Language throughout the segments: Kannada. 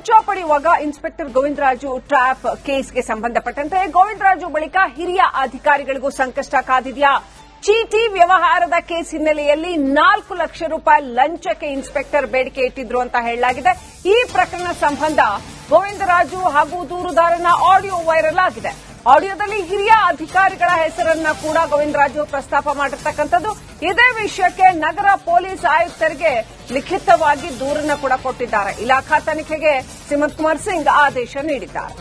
ಲಂಚ ಪಡೆಯುವಾಗ ಇನ್ಸ್ಪೆಕ್ಟರ್ ಗೋವಿಂದರಾಜು ಟ್ರ್ಯಾಪ್ ಕೇಸ್ಗೆ ಸಂಬಂಧಪಟ್ಟಂತೆ ಗೋವಿಂದರಾಜು ಬಳಿಕ ಹಿರಿಯ ಅಧಿಕಾರಿಗಳಿಗೂ ಸಂಕಷ್ಟ ಕಾದಿದೆಯಾ? ಚೀಟಿ ವ್ಯವಹಾರದ ಕೇಸ್ ಹಿನ್ನೆಲೆಯಲ್ಲಿ 4 ಲಕ್ಷ ರೂಪಾಯಿ ಲಂಚಕ್ಕೆ ಇನ್ಸ್ಪೆಕ್ಟರ್ ಬೇಡಿಕೆ ಇಟ್ಟಿದ್ರು ಅಂತ ಹೇಳಲಾಗಿದೆ. ಈ ಪ್ರಕರಣ ಸಂಬಂಧ ಗೋವಿಂದರಾಜು ಹಾಗೂ ದೂರುದಾರನ ಆಡಿಯೋ ವೈರಲ್ ಆಗಿದೆ. ಆಡಿಯೋದಲ್ಲಿ ಹಿರಿಯ ಅಧಿಕಾರಿಗಳ ಹೆಸರನ್ನ ಕೂಡ ಗೋವಿಂದರಾಜು ಪ್ರಸ್ತಾಪ ಮಾಡಿರ್ತಕ್ಕಂಥದ್ದು. ಇದೇ ವಿಷಯಕ್ಕೆ ನಗರ ಪೊಲೀಸ್ ಆಯುಕ್ತರಿಗೆ ಲಿಖಿತವಾಗಿ ದೂರನ್ನ ಕೂಡ ಕೊಟ್ಟಿದ್ದಾರೆ. ಇಲಾಖಾ ತನಿಖೆಗೆ ಸಿಮಂತ್ ಕುಮಾರ್ ಸಿಂಗ್ ಆದೇಶ ನೀಡಿದ್ದಾರೆ.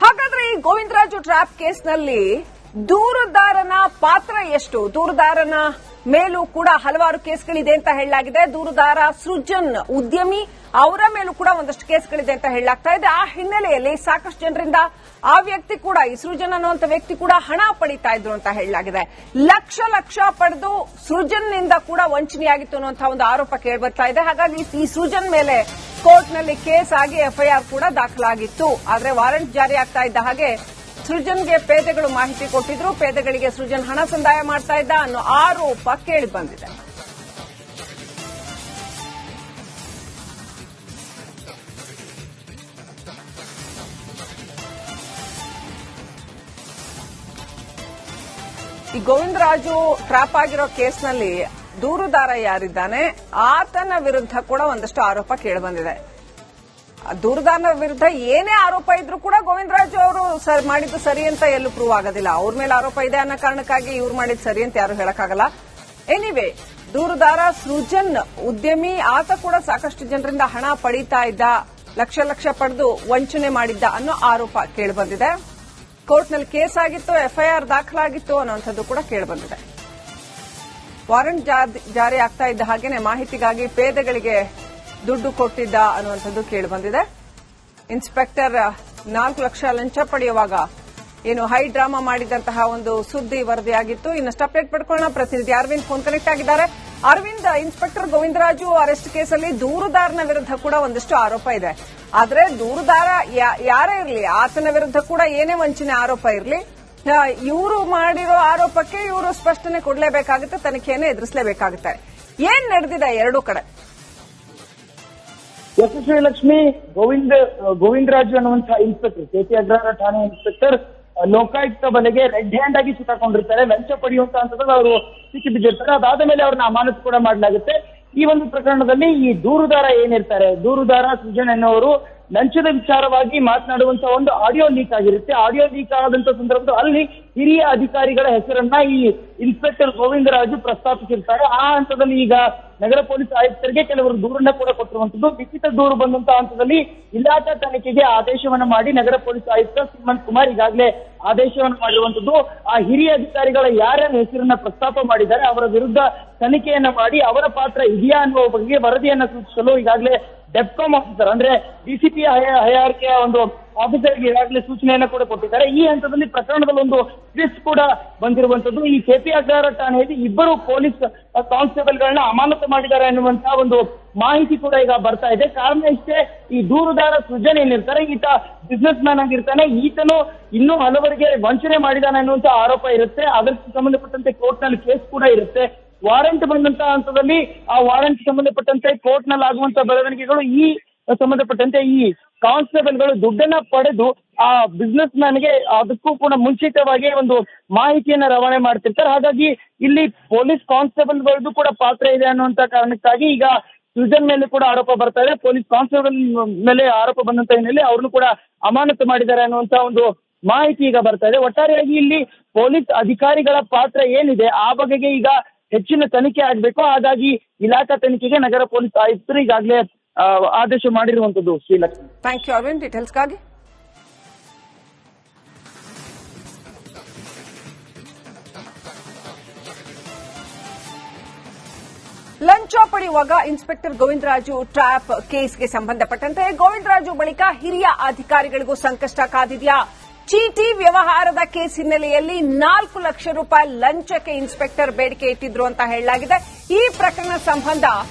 ಹಾಗಾದ್ರೆ ಈ ಗೋವಿಂದರಾಜು ಟ್ರ್ಯಾಪ್ ಕೇಸ್ನಲ್ಲಿ ದೂರುದಾರನ ಪಾತ್ರ ಎಷ್ಟು? ದೂರುದಾರನ ಮೇಲೂ ಕೂಡ ಹಲವಾರು ಕೇಸ್ಗಳಿದೆ ಅಂತ ಹೇಳಲಾಗಿದೆ. ದೂರುದಾರ ಸೃಜನ್ ಉದ್ಯಮಿ, ಅವರ ಮೇಲೂ ಕೂಡ ಒಂದಷ್ಟು ಕೇಸ್ಗಳಿದೆ ಅಂತ ಹೇಳಲಾಗ್ತಾ ಇದೆ. ಆ ಹಿನ್ನೆಲೆಯಲ್ಲಿ ಸಾಕಷ್ಟು ಜನರಿಂದ ಆ ವ್ಯಕ್ತಿ ಕೂಡ, ಈ ಸೃಜನ್ ಅನ್ನುವಂಥ ವ್ಯಕ್ತಿ ಕೂಡ ಹಣ ಪಡಿತಾ ಇದ್ರು ಅಂತ ಹೇಳಲಾಗಿದೆ. ಲಕ್ಷ ಪಡೆದು ಸೃಜನ್ನಿಂದ ಕೂಡ ವಂಚನೆಯಾಗಿತ್ತು ಅನ್ನುವಂತಹ ಒಂದು ಆರೋಪ ಕೇಳಿಬರ್ತಾ ಇದೆ. ಹಾಗಾಗಿ ಈ ಸೃಜನ್ ಮೇಲೆ ಕೋರ್ಟ್ನಲ್ಲಿ ಕೇಸ್ ಆಗಿ ಎಫ್ಐಆರ್ ಕೂಡ ದಾಖಲಾಗಿತ್ತು. ಆದರೆ ವಾರೆಂಟ್ ಜಾರಿ ಆಗ್ತಾ ಇದ್ದ ಹಾಗೆ ಸೃಜನ್ಗೆ ಪೇದೆಗಳು ಮಾಹಿತಿ ಕೊಟ್ಟಿದ್ರು. ಪೇದೆಗಳಿಗೆ ಸೃಜನ್ ಹಣ ಸಂದಾಯ ಮಾಡ್ತಾ ಇದ್ದ ಅನ್ನೋ ಆರೋಪ ಕೇಳಿ ಬಂದಿದೆ. ಈ ಗೋವಿಂದರಾಜು ಟ್ರ್ಯಾಪ್ ಆಗಿರೋ ಕೇಸ್ನಲ್ಲಿ ದೂರುದಾರ ಯಾರಿದ್ದಾನೆ, ಆತನ ವಿರುದ್ಧ ಕೂಡ ಒಂದಷ್ಟು ಆರೋಪ ಕೇಳಿಬಂದಿದೆ. ದೂರುದಾರನ ವಿರುದ್ಧ ಏನೇ ಆರೋಪ ಇದ್ರೂ ಕೂಡ ಗೋವಿಂದರಾಜು ಅವರು ಮಾಡಿದ್ದು ಸರಿ ಅಂತ ಎಲ್ಲೂ ಪ್ರೂವ್ ಆಗೋದಿಲ್ಲ. ಅವ್ರ ಮೇಲೆ ಆರೋಪ ಇದೆ ಅನ್ನೋ ಕಾರಣಕ್ಕಾಗಿ ಇವ್ರು ಮಾಡಿದ್ದು ಸರಿ ಅಂತ ಯಾರು ಹೇಳಕ್ಕಾಗಲ್ಲ. ಎನಿವೆ, ದೂರುದಾರ ಸೃಜನ್ ಉದ್ಯಮಿ, ಆತ ಕೂಡ ಸಾಕಷ್ಟು ಜನರಿಂದ ಹಣ ಪಡೀತಾ ಇದ್ದ, ಲಕ್ಷ ಪಡೆದು ವಂಚನೆ ಮಾಡಿದ್ದ ಅನ್ನೋ ಆರೋಪ ಕೇಳಿಬಂದಿದೆ. ಕೋರ್ಟ್ನಲ್ಲಿ ಕೇಸ್ ಆಗಿತ್ತು, ಎಫ್ಐಆರ್ ದಾಖಲಾಗಿತ್ತು ಅನ್ನುವಂಥದ್ದು ಕೂಡ ಕೇಳಿಬಂದಿದೆ. ವಾರೆಂಟ್ ಜಾರಿ ಆಗ್ತಾ ಇದ್ದ ಹಾಗೇನೆ ಮಾಹಿತಿಗಾಗಿ ಪೇದೆಗಳಿಗೆ ದುಡ್ಡು ಕೊಟ್ಟಿದ್ದ ಅನ್ನುವಂಥದ್ದು ಕೇಳಿಬಂದಿದೆ. ಇನ್ಸ್ಪೆಕ್ಟರ್ 4 ಲಕ್ಷ ಲಂಚ ಪಡೆಯುವಾಗ ಏನು ಹೈ ಡ್ರಾಮಾ ಮಾಡಿದಂತಹ ಒಂದು ಸುದ್ದಿ ವರದಿಯಾಗಿತ್ತು. ಇನ್ನಷ್ಟು ಅಪ್ಡೇಟ್ ಪಡ್ಕೊಳ್ಳೋಣ. ಪ್ರತಿನಿಧಿ ಅರವಿಂದ್ ಫೋನ್ ಕನೆಕ್ಟ್ ಆಗಿದ್ದಾರೆ. ಅರವಿಂದ್, ಇನ್ಸ್ಪೆಕ್ಟರ್ ಗೋವಿಂದರಾಜು ಅರೆಸ್ಟ್ ಕೇಸಲ್ಲಿ ದೂರುದಾರನ ವಿರುದ್ಧ ಕೂಡ ಒಂದಷ್ಟು ಆರೋಪ ಇದೆ. ಆದ್ರೆ ದೂರುದಾರ ಯಾರೇ ಇರಲಿ, ಆತನ ವಿರುದ್ಧ ಕೂಡ ಏನೇ ವಂಚನೆ ಆರೋಪ ಇರಲಿ, ಇವರು ಮಾಡಿರೋ ಆರೋಪಕ್ಕೆ ಇವರು ಸ್ಪಷ್ಟನೆ ಕೊಡಲೇಬೇಕಾಗುತ್ತೆ, ತನಿಖೆಯನ್ನು ಎದುರಿಸಲೇಬೇಕಾಗುತ್ತೆ. ಏನ್ ನಡೆದಿದೆ ಎರಡೂ ಕಡೆ? ಯಶಸ್ವಿ ಲಕ್ಷ್ಮಿ, ಗೋವಿಂದರಾಜು ಅನ್ನುವಂತಹ ಇನ್ಸ್ಪೆಕ್ಟರ್, ಕೆಪಿ ಅಗ್ರಹಾರ ಠಾಣೆ ಇನ್ಸ್ಪೆಕ್ಟರ್ ಲೋಕಾಯುಕ್ತ ಬಲೆಗೆ ರೆಡ್ ಹ್ಯಾಂಡ್ ಆಗಿ ಸಿಕ್ಕಾಕೊಂಡಿರ್ತಾರೆ. ಲಂಚ ಪಡೆಯುವಂತ ಹಂತದಲ್ಲಿ ಅವರು ಸಿಕ್ಕಿ ಬಿದ್ದಿರ್ತಾರೆ. ಅದಾದ ಮೇಲೆ ಅವ್ರನ್ನ ಅಮಾನತು ಕೂಡ ಮಾಡಲಾಗುತ್ತೆ. ಈ ಒಂದು ಪ್ರಕರಣದಲ್ಲಿ ಈ ದೂರುದಾರ ಏನಿರ್ತಾರೆ, ದೂರುದಾರ ಸೃಜನ್ ಎನ್ನುವರು ಲಂಚದ ವಿಚಾರವಾಗಿ ಮಾತನಾಡುವಂತ ಒಂದು ಆಡಿಯೋ ಲೀಕ್ ಆಗಿರುತ್ತೆ. ಆಡಿಯೋ ಲೀಕ್ ಆದಂತ ಸಂದರ್ಭದಲ್ಲಿ ಅಲ್ಲಿ ಹಿರಿಯ ಅಧಿಕಾರಿಗಳ ಹೆಸರನ್ನ ಈ ಇನ್ಸ್ಪೆಕ್ಟರ್ ಗೋವಿಂದರಾಜು ಪ್ರಸ್ತಾಪಿಸಿರ್ತಾರೆ. ಆ ಹಂತದಲ್ಲಿ ಈಗ ನಗರ ಪೊಲೀಸ್ ಆಯುಕ್ತರಿಗೆ ಕೆಲವರು ದೂರನ್ನ ಕೂಡ ಕೊಟ್ಟಿರುವಂತದ್ದು. ಲಿಖಿತ ದೂರು ಬಂದಂತಹ ಹಂತದಲ್ಲಿ ಇಲಾಖಾ ತನಿಖೆಗೆ ಆದೇಶವನ್ನು ಮಾಡಿ ನಗರ ಪೊಲೀಸ್ ಆಯುಕ್ತ ಸಿಮಂತ್ ಕುಮಾರ್ ಈಗಾಗಲೇ ಆದೇಶವನ್ನು ಮಾಡಿರುವಂತದ್ದು. ಆ ಹಿರಿಯ ಅಧಿಕಾರಿಗಳ ಯಾರ್ಯಾರ ಹೆಸರನ್ನ ಪ್ರಸ್ತಾಪ ಮಾಡಿದ್ದಾರೆ ಅವರ ವಿರುದ್ಧ ತನಿಖೆಯನ್ನ ಮಾಡಿ ಅವರ ಪಾತ್ರ ಇದೆಯಾ ಅನ್ನುವ ಬಗ್ಗೆ ವರದಿಯನ್ನ ಸೂಚಿಸಲು ಈಗಾಗಲೇ ಡೆಪ್ಕಾಂ ಆಫೀಸರ್ ಅಂದ್ರೆ ಡಿಸಿಪಿ ಹಯಾರಿಕೆಯ ಒಂದು ಆಫೀಸರ್ಗೆ ಈಗಾಗಲೇ ಸೂಚನೆಯನ್ನ ಕೂಡ ಕೊಟ್ಟಿದ್ದಾರೆ. ಈ ಹಂತದಲ್ಲಿ ಪ್ರಕರಣದಲ್ಲಿ ಒಂದು ಟ್ವಿಸ್ಟ್ ಕೂಡ ಬಂದಿರುವಂತದ್ದು. ಈ ಕೆಪಿ ಅಗ್ರಹಾರ ಠಾಣೆಯಲ್ಲಿ 2 ಪೊಲೀಸ್ ಕಾನ್ಸ್ಟೇಬಲ್ಗಳನ್ನ ಅಮಾನತು ಮಾಡಿದ್ದಾರೆ ಅನ್ನುವಂತಹ ಒಂದು ಮಾಹಿತಿ ಕೂಡ ಈಗ ಬರ್ತಾ ಇದೆ. ಕಾರಣ ಇಷ್ಟೇ, ಈ ದೂರುದಾರ ಸೃಜನ್ ಏನಿರ್ತಾರೆ, ಈತ ಬಿಸ್ನೆಸ್ ಮ್ಯಾನ್ ಆಗಿರ್ತಾನೆ. ಈತನು ಇನ್ನೂ ಹಲವರಿಗೆ ವಂಚನೆ ಮಾಡಿದಾನೆ ಅನ್ನುವಂತ ಆರೋಪ ಇರುತ್ತೆ. ಅದಕ್ಕೆ ಸಂಬಂಧಪಟ್ಟಂತೆ ಕೋರ್ಟ್ ನಲ್ಲಿ ಕೇಸ್ ಕೂಡ ಇರುತ್ತೆ. ವಾರೆಂಟ್ ಬಂದಂತಹ ಹಂತದಲ್ಲಿ ಆ ವಾರೆಂಟ್ ಸಂಬಂಧಪಟ್ಟಂತೆ ಕೋರ್ಟ್ ನಲ್ಲಿ ಆಗುವಂತಹ ಬೆಳವಣಿಗೆಗಳು, ಈ ಸಂಬಂಧಪಟ್ಟಂತೆ ಈ ಕಾನ್ಸ್ಟೇಬಲ್ಗಳು ದುಡ್ಡನ್ನ ಪಡೆದು ಆ ಬಿಸ್ನೆಸ್ ಮ್ಯಾನ್ಗೆ ಅದಕ್ಕೂ ಕೂಡ ಮುಂಚಿತವಾಗಿ ಒಂದು ಮಾಹಿತಿಯನ್ನ ರವಾನೆ ಮಾಡ್ತಿರ್ತಾರೆ. ಹಾಗಾಗಿ ಇಲ್ಲಿ ಪೊಲೀಸ್ ಕಾನ್ಸ್ಟೇಬಲ್ಗಳದ್ದು ಕೂಡ ಪಾತ್ರ ಇದೆ ಅನ್ನುವಂತ ಕಾರಣಕ್ಕಾಗಿ ಈಗ ಸೃಜನ್ ಮೇಲೆ ಕೂಡ ಆರೋಪ ಬರ್ತಾ ಇದೆ. ಪೊಲೀಸ್ ಕಾನ್ಸ್ಟೇಬಲ್ ಮೇಲೆ ಆರೋಪ ಬಂದಂತ ಹಿನ್ನೆಲೆ ಅವ್ರನ್ನು ಕೂಡ ಅಮಾನತು ಮಾಡಿದ್ದಾರೆ ಅನ್ನುವಂತ ಒಂದು ಮಾಹಿತಿ ಈಗ ಬರ್ತಾ ಇದೆ. ಒಟ್ಟಾರೆಯಾಗಿ ಇಲ್ಲಿ ಪೊಲೀಸ್ ಅಧಿಕಾರಿಗಳ ಪಾತ್ರ ಏನಿದೆ ಆ ಬಗೆಗೆ ಈಗ ಹೆಚ್ಚಿನ ತನಿಖೆ ಆಗಬೇಕು. ಹಾಗಾಗಿ ಇಲಾಖಾ ತನಿಖೆಗೆ ನಗರ ಪೊಲೀಸ್ ಆಯುಕ್ತರು ಈಗಾಗಲೇ ಆದೇಶ ಮಾಡಿರುವಂತದ್ದು. ಶ್ರೀಲಕ್ಷ್ಮಿ, ಥ್ಯಾಂಕ್ ಯು ಅರವಿಂದ್ ಡೀಟೇಲ್ಸ್ಗಾಗಿ. ಲಂಚ ಪಡೆಯುವಾಗ ಇನ್ಸ್ಪೆಕ್ಟರ್ ಗೋವಿಂದರಾಜು ಟ್ರ್ಯಾಪ್ ಕೇಸ್ಗೆ ಸಂಬಂಧಪಟ್ಟಂತೆ ಗೋವಿಂದರಾಜು ಬಳಿಕ ಹಿರಿಯ ಅಧಿಕಾರಿಗಳಿಗೂ ಸಂಕಷ್ಟ ಕಾದಿದೆಯಾ? ಚೀಟಿ ವ್ಯವಹಾರದ ಕೇಸ್ ಹಿನ್ನೆಲೆಯಲ್ಲಿ 4 ಲಕ್ಷ ರೂಪಾಯಿ ಲಂಚಕ್ಕೆ ಇನ್ಸ್ಪೆಕ್ಟರ್ ಬೇಡಿಕೆ ಇಟ್ಟಿದ್ರು ಅಂತ ಹೇಳಲಾಗಿದೆ. ಈ ಪ್ರಕರಣ ಸಂಬಂಧ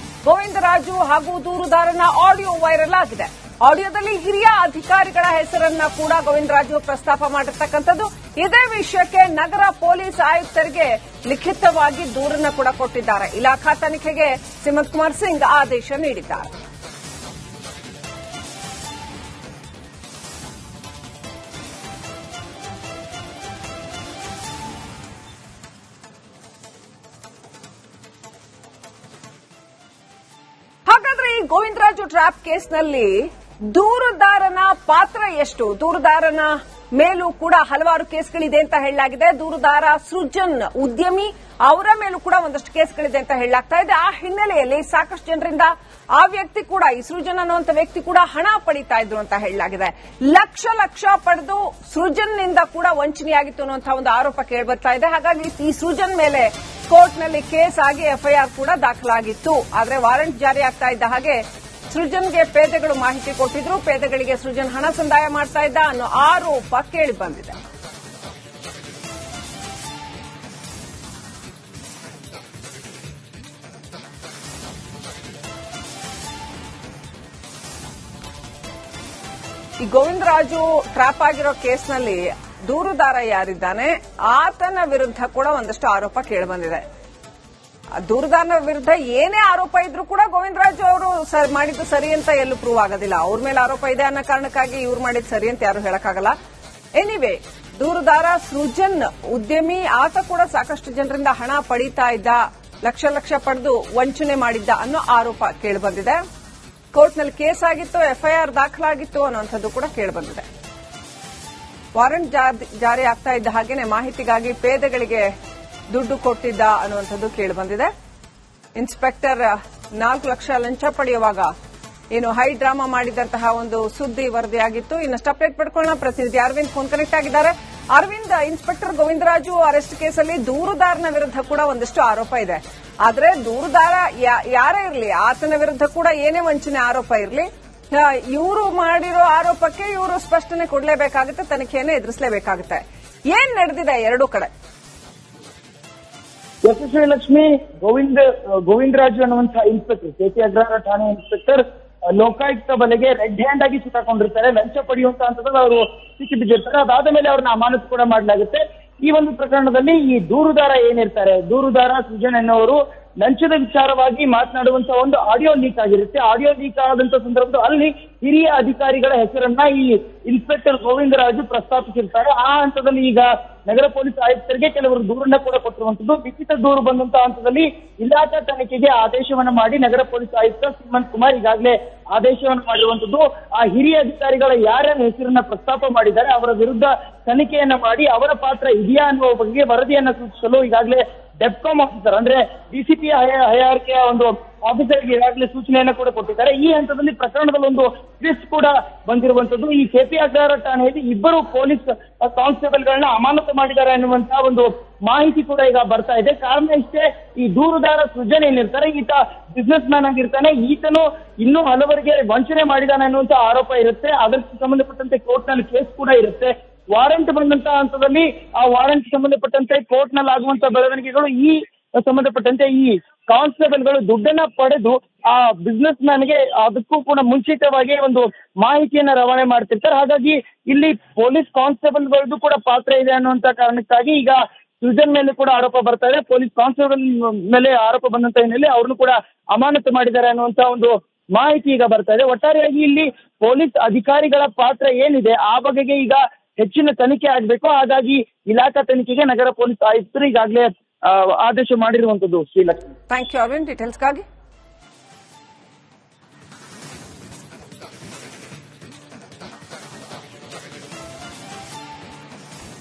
ಗೋವಿಂದರಾಜು ಹಾಗೂ ದೂರುದಾರನ ಆಡಿಯೋ ವೈರಲ್ ಆಗಿದೆ. ಆಡಿಯೋದಲ್ಲಿ ಹಿರಿಯ ಅಧಿಕಾರಿಗಳ ಹೆಸರನ್ನ ಕೂಡ ಗೋವಿಂದರಾಜು ಪ್ರಸ್ತಾಪ ಮಾಡಿರ್ತಕ್ಕಂಥದ್ದು. ಇದೇ ವಿಷಯಕ್ಕೆ ನಗರ ಪೊಲೀಸ್ ಆಯುಕ್ತರಿಗೆ ಲಿಖಿತವಾಗಿ ದೂರನ್ನ ಕೂಡ ಕೊಟ್ಟಿದ್ದಾರೆ. ಇಲಾಖಾ ತನಿಖೆಗೆ ಸಿಮಂತ್ ಕುಮಾರ್ ಸಿಂಗ್ ಆದೇಶ ನೀಡಿದ್ದಾರೆ. ಹಾಗಾದ್ರೆ ಈ ಗೋವಿಂದರಾಜು ಟ್ರ್ಯಾಪ್ ಕೇಸ್ನಲ್ಲಿ ದೂರುದಾರನ ಪಾತ್ರ ಎಷ್ಟು? ದೂರುದಾರನ ಮೇಲೂ ಕೂಡ ಹಲವಾರು ಕೇಸ್ಗಳಿದೆ ಅಂತ ಹೇಳಲಾಗಿದೆ. ದೂರುದಾರ ಸೃಜನ್ ಉದ್ಯಮಿ, ಅವರ ಮೇಲೂ ಕೂಡ ಒಂದಷ್ಟು ಕೇಸ್ಗಳಿದೆ ಅಂತ ಹೇಳಲಾಗ್ತಾ ಇದೆ. ಆ ಹಿನ್ನೆಲೆಯಲ್ಲಿ ಸಾಕಷ್ಟು ಜನರಿಂದ ಆ ವ್ಯಕ್ತಿ ಕೂಡ, ಈ ಸೃಜನ್ ಅನ್ನುವಂಥ ವ್ಯಕ್ತಿ ಕೂಡ ಹಣ ಪಡಿತಾ ಇದ್ರು ಅಂತ ಹೇಳಲಾಗಿದೆ. ಲಕ್ಷ ಪಡೆದು ಸೃಜನ್ನಿಂದ ಕೂಡ ವಂಚನೆಯಾಗಿತ್ತು ಅನ್ನುವಂತಹ ಒಂದು ಆರೋಪ ಕೇಳಿಬರ್ತಾ ಇದೆ. ಹಾಗಾಗಿ ಈ ಸೃಜನ್ ಮೇಲೆ ಕೋರ್ಟ್ನಲ್ಲಿ ಕೇಸ್ ಆಗಿ ಎಫ್ಐಆರ್ ಕೂಡ ದಾಖಲಾಗಿತ್ತು. ಆದರೆ ವಾರೆಂಟ್ ಜಾರಿ ಆಗ್ತಾ ಇದ್ದ ಹಾಗೆ ಸೃಜನ್ಗೆ ಪೇದೆಗಳು ಮಾಹಿತಿ ಕೊಟ್ಟಿದ್ರು. ಪೇದೆಗಳಿಗೆ ಸೃಜನ್ ಹಣ ಸಂದಾಯ ಮಾಡ್ತಾ ಇದ್ದ ಅನ್ನೋ ಆರೋಪ ಕೇಳಿ ಬಂದಿದೆ. ಈ ಗೋವಿಂದರಾಜು ಟ್ರ್ಯಾಪ್ ಆಗಿರೋ ಕೇಸ್ನಲ್ಲಿ ದೂರುದಾರ ಯಾರಿದ್ದಾನೆ ಆತನ ವಿರುದ್ಧ ಕೂಡ ಒಂದಷ್ಟು ಆರೋಪ ಕೇಳಿಬಂದಿದೆ. ದೂರುದಾರನ ವಿರುದ್ಧ ಏನೇ ಆರೋಪ ಇದ್ರೂ ಕೂಡ ಗೋವಿಂದರಾಜು ಅವರು ಮಾಡಿದ್ದು ಸರಿ ಅಂತ ಎಲ್ಲೂ ಪ್ರೂವ್ ಆಗೋದಿಲ್ಲ. ಅವ್ರ ಮೇಲೆ ಆರೋಪ ಇದೆ ಅನ್ನೋ ಕಾರಣಕ್ಕಾಗಿ ಇವ್ರು ಮಾಡಿದ್ದು ಸರಿ ಅಂತ ಯಾರು ಹೇಳಕ್ಕಾಗಲ್ಲ. ಎನಿವೆ, ದೂರುದಾರ ಸೃಜನ್ ಉದ್ಯಮಿ, ಆತ ಕೂಡ ಸಾಕಷ್ಟು ಜನರಿಂದ ಹಣ ಪಡೀತಾ ಇದ್ದ, ಲಕ್ಷ ಪಡೆದು ವಂಚನೆ ಮಾಡಿದ್ದ ಅನ್ನೋ ಆರೋಪ ಕೇಳಿಬಂದಿದೆ. ಕೋರ್ಟ್ನಲ್ಲಿ ಕೇಸ್ ಆಗಿತ್ತು, ಎಫ್ಐಆರ್ ದಾಖಲಾಗಿತ್ತು ಅನ್ನುವಂಥದ್ದು ಕೂಡ ಕೇಳಿಬಂದಿದೆ. ವಾರೆಂಟ್ ಜಾರಿ ಆಗ್ತಾ ಇದ್ದ ಹಾಗೇನೆ ಮಾಹಿತಿಗಾಗಿ ಪೇದೆಗಳಿಗೆ ದುಡ್ಡು ಕೊಟ್ಟಿದ್ದ ಅನ್ನುವಂಥದ್ದು ಕೇಳಿಬಂದಿದೆ. ಇನ್ಸ್ಪೆಕ್ಟರ್ 4 ಲಕ್ಷ ಲಂಚ ಪಡೆಯುವಾಗ ಏನು ಹೈ ಡ್ರಾಮಾ ಮಾಡಿದಂತಹ ಒಂದು ಸುದ್ದಿ ವರದಿಯಾಗಿತ್ತು. ಇನ್ನಷ್ಟು ಅಪ್ಡೇಟ್ ಪಡ್ಕೊಳ್ಳೋಣ. ಪ್ರತಿನಿಧಿ ಅರವಿಂದ್ ಫೋನ್ ಕನೆಕ್ಟ್ ಆಗಿದ್ದಾರೆ. ಅರವಿಂದ್, ಇನ್ಸ್ಪೆಕ್ಟರ್ ಗೋವಿಂದರಾಜು ಅರೆಸ್ಟ್ ಕೇಸಲ್ಲಿ ದೂರುದಾರನ ವಿರುದ್ಧ ಕೂಡ ಒಂದಿಷ್ಟು ಆರೋಪ ಇದೆ. ಆದ್ರೆ ದೂರುದಾರ ಯಾರೇ ಇರಲಿ, ಆತನ ವಿರುದ್ಧ ಕೂಡ ಏನೇ ವಂಚನೆ ಆರೋಪ ಇರಲಿ, ಇವರು ಮಾಡಿರೋ ಆರೋಪಕ್ಕೆ ಇವರು ಸ್ಪಷ್ಟನೆ ಕೊಡಲೇಬೇಕಾಗುತ್ತೆ, ತನಿಖೆಯನ್ನು ಎದುರಿಸಲೇಬೇಕಾಗುತ್ತೆ. ಏನ್ ನಡೆದಿದೆ ಎರಡೂ ಕಡೆ? ಯಶಸ್ವಿ ಲಕ್ಷ್ಮಿ, ಗೋವಿಂದರಾಜು ಅನ್ನುವಂತಹ ಇನ್ಸ್ಪೆಕ್ಟರ್, ಕೆಪಿ ಅಗ್ರಹಾರ ಠಾಣೆ ಇನ್ಸ್ಪೆಕ್ಟರ್ ಲೋಕಾಯುಕ್ತ ಬಲೆಗೆ ರೆಡ್ ಹ್ಯಾಂಡ್ ಆಗಿ ಸಿಕ್ಕಾಕೊಂಡಿರ್ತಾರೆ. ಲಂಚ ಪಡೆಯುವಂತ ಹಂತದಲ್ಲಿ ಅವರು ಸಿಕ್ಕಿ ಬಿದ್ದಿರ್ತಾರೆ. ಅದಾದ ಮೇಲೆ ಅವ್ರನ್ನ ಅಮಾನತು ಕೂಡ ಮಾಡಲಾಗುತ್ತೆ. ಈ ಒಂದು ಪ್ರಕರಣದಲ್ಲಿ ಈ ದೂರುದಾರ ಏನಿರ್ತಾರೆ, ದೂರುದಾರ ಸೃಜನ್ ಎನ್ನುವರು ಲಂಚದ ವಿಚಾರವಾಗಿ ಮಾತನಾಡುವಂತಹ ಒಂದು ಆಡಿಯೋ ಲೀಕ್ ಆಗಿರುತ್ತೆ. ಆಡಿಯೋ ಲೀಕ್ ಆದಂತ ಸಂದರ್ಭದಲ್ಲಿ ಅಲ್ಲಿ ಹಿರಿಯ ಅಧಿಕಾರಿಗಳ ಹೆಸರನ್ನ ಈ ಇನ್ಸ್ಪೆಕ್ಟರ್ ಗೋವಿಂದರಾಜು ಪ್ರಸ್ತಾಪಿಸಿರ್ತಾರೆ. ಆ ಹಂತದಲ್ಲಿ ಈಗ ನಗರ ಪೊಲೀಸ್ ಆಯುಕ್ತರಿಗೆ ಕೆಲವರು ದೂರನ್ನ ಕೂಡ ಕೊಟ್ಟಿರುವಂತದ್ದು. ಲಿಖಿತ ದೂರು ಬಂದಂತಹ ಹಂತದಲ್ಲಿ ಇಲಾಖಾ ತನಿಖೆಗೆ ಆದೇಶವನ್ನು ಮಾಡಿ ನಗರ ಪೊಲೀಸ್ ಆಯುಕ್ತ ಸಿಮಂತ್ ಕುಮಾರ್ ಈಗಾಗಲೇ ಆದೇಶವನ್ನು ಮಾಡಿರುವಂತದ್ದು. ಆ ಹಿರಿಯ ಅಧಿಕಾರಿಗಳ ಯಾರ್ಯಾರ ಹೆಸರನ್ನ ಪ್ರಸ್ತಾಪ ಮಾಡಿದ್ದಾರೆ ಅವರ ವಿರುದ್ಧ ತನಿಖೆಯನ್ನ ಮಾಡಿ ಅವರ ಪಾತ್ರ ಇದೆಯಾ ಅನ್ನುವ ಬಗ್ಗೆ ವರದಿಯನ್ನ ಸೂಚಿಸಲು ಈಗಾಗಲೇ ಡೆಪ್ಕಾಂ ಆಫೀಸರ್ ಅಂದ್ರೆ ಡಿಸಿಪಿ ಹಯಾರಿಕೆಯ ಒಂದು ಆಫೀಸರ್ಗೆ ಈಗಾಗಲೇ ಸೂಚನೆಯನ್ನ ಕೂಡ ಕೊಟ್ಟಿದ್ದಾರೆ. ಈ ಹಂತದಲ್ಲಿ ಪ್ರಕರಣದಲ್ಲಿ ಒಂದು ಟ್ವಿಸ್ಟ್ ಕೂಡ ಬಂದಿರುವಂತದ್ದು. ಈ ಕೆಪಿ ಅಗ್ರಹಾರ ಠಾಣೆಯಲ್ಲಿ ಇಬ್ಬರು ಪೊಲೀಸ್ ಕಾನ್ಸ್ಟೇಬಲ್ಗಳನ್ನ ಅಮಾನತು ಮಾಡಿದ್ದಾರೆ ಅನ್ನುವಂತಹ ಒಂದು ಮಾಹಿತಿ ಕೂಡ ಈಗ ಬರ್ತಾ ಇದೆ. ಕಾರಣ ಇಷ್ಟೇ, ಈ ದೂರುದಾರ ಸೃಜನ್ ಏನಿರ್ತಾರೆ, ಈತ ಬಿಸ್ನೆಸ್ ಮ್ಯಾನ್ ಆಗಿರ್ತಾನೆ. ಈತನು ಇನ್ನೂ ಹಲವರಿಗೆ ವಂಚನೆ ಮಾಡಿದಾನೆ ಅನ್ನುವಂತ ಆರೋಪ ಇರುತ್ತೆ. ಅದಕ್ಕೆ ಸಂಬಂಧಪಟ್ಟಂತೆ ಕೋರ್ಟ್ ನಲ್ಲಿ ಕೇಸ್ ಕೂಡ ಇರುತ್ತೆ. ವಾರೆಂಟ್ ಬಂದಂತಹ ಹಂತದಲ್ಲಿ ಆ ವಾರೆಂಟ್ ಸಂಬಂಧಪಟ್ಟಂತೆ ಕೋರ್ಟ್ ನಲ್ಲಿ ಆಗುವಂತ ಬೆಳವಣಿಗೆಗಳು, ಈ ಸಂಬಂಧಪಟ್ಟಂತೆ ಈ ಕಾನ್ಸ್ಟೇಬಲ್ಗಳು ದುಡ್ಡನ್ನ ಪಡೆದು ಆ ಬಿಸ್ನೆಸ್ ಮ್ಯಾನ್ಗೆ ಅದಕ್ಕೂ ಕೂಡ ಮುಂಚಿತವಾಗಿ ಒಂದು ಮಾಹಿತಿಯನ್ನ ರವಾನೆ ಮಾಡ್ತಿರ್ತಾರೆ. ಹಾಗಾಗಿ ಇಲ್ಲಿ ಪೊಲೀಸ್ ಕಾನ್ಸ್ಟೇಬಲ್ಗಳದ್ದು ಕೂಡ ಪಾತ್ರ ಇದೆ ಅನ್ನುವಂತ ಕಾರಣಕ್ಕಾಗಿ ಈಗ ಸೃಜನ್ ಮೇಲೆ ಕೂಡ ಆರೋಪ ಬರ್ತಾ ಇದೆ. ಪೊಲೀಸ್ ಕಾನ್ಸ್ಟೇಬಲ್ ಮೇಲೆ ಆರೋಪ ಬಂದಂತ ಹಿನ್ನೆಲೆ ಅವ್ರನ್ನು ಕೂಡ ಅಮಾನತು ಮಾಡಿದ್ದಾರೆ ಅನ್ನುವಂತ ಒಂದು ಮಾಹಿತಿ ಈಗ ಬರ್ತಾ ಇದೆ. ಒಟ್ಟಾರೆಯಾಗಿ ಇಲ್ಲಿ ಪೊಲೀಸ್ ಅಧಿಕಾರಿಗಳ ಪಾತ್ರ ಏನಿದೆ ಆ ಬಗೆಗೆ ಈಗ ಹೆಚ್ಚಿನ ತನಿಖೆ ಆಗಬೇಕು. ಹಾಗಾಗಿ ಇಲಾಖಾ ತನಿಖೆಗೆ ನಗರ ಪೊಲೀಸ್ ಆಯುಕ್ತರು ಈಗಾಗಲೇ ಆದೇಶ ಮಾಡಿರುವಂತದ್ದು. Srilakshmi, thank you Arvind ಡೀಟೇಲ್ಸ್ಗಾಗಿ.